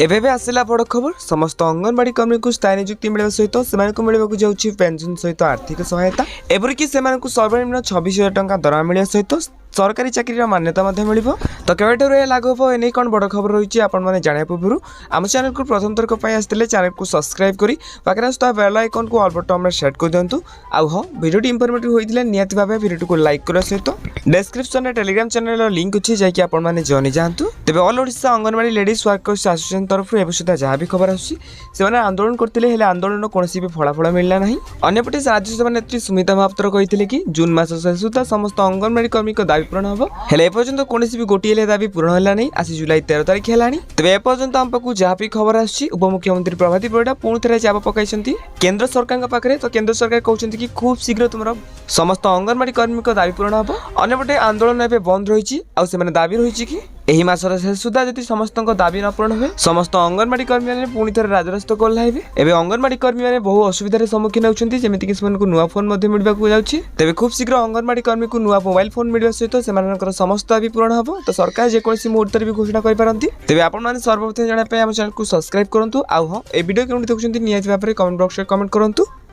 एबे आसला बड़ खबर समस्त अंगनवाड़ी कर्मी को स्थायी नियुक्ति मिलवा सहित से मिलवाक जाऊँगी पेंशन सहित आर्थिक सहायता एपरिक से सर्वनिम्न 26,000 टंका दरमा मिलवा सहित सरकारी चाकरी मान्यता मिल तो केवे लागू हम एने कौन बड़ खबर रही है आपने जाना पूर्व आम चैनल को प्रथम थरक आसते चैनल को सब्सक्राइब कर पाखे आसुवा बेल आइकन को ऑल बटन में सेट कर दिंतु आउ हाँ वीडियो इनफॉर्मेटिव होता निहाती भाव वीडियो को लाइक करने सहित डिस्क्रिप्शन में टेलीग्राम चैनल लिंक अच्छी जैकि आपने जॉइन जातु तेज all Odisha anganwadi ladies workers association तरफ एवं सुधा जहाँ भी खबर आसने आंदोलन करते आंदोलन कौन भी फलाफल मिलला ना अंपटे राज्यसभा नेत्री सुमिता महापात्र कहते कि जून मास शेष सुधा समस्त अंगनवाड़ी कर्मी दाबी पूरण हम हेले एपर्यंत कौन भी गोटे दाबी पूरण है नहीं आज जुलाई 13 तारीख है तेज एपर्यंत आम पाक जहाँ भी खबर आसी उपमुख्यमंत्री प्रभाती परिड़ा पुणी थे चाप पकाई केंद्र सरकार पाखे तो केंद्र सरकार कहते कि खूब शीघ्र तुम समस्त अंगनवाड़ी कर्मी दाबी पूरण हम अंपटे आंदोलन एवं बंद रही दाबी रही कि एही मासर शेष सुधा जदि समस्त दाबी न पूरण हुए समस्त अंगनवाड़ी कर्मी मैंने पुणी थे राजरास्ता कोल्हाइबे एवं अंगनवाड़ी कर्मी मैंने बहु असुविधार सम्मुखीन होती जमीक से नुआ फोन मिलवा जाऊँगी तेज खूब शीघ्र अंगनवाड़ी कर्मी को नुआ मोबाइल फोन मिलवा सहित से समस्त दाबी पूरण हम तो सरकार जेकोसी मुहूर्त भी घोषणा करपारती तेज आपने सर्वप्रथम जाना आम चैनल को सब्सक्राइब करूँ आउ हाँ ए वीडियो केउंटी देखुछंती निहाती भाव में कमेंट बॉक्स में कमेंट करूँ।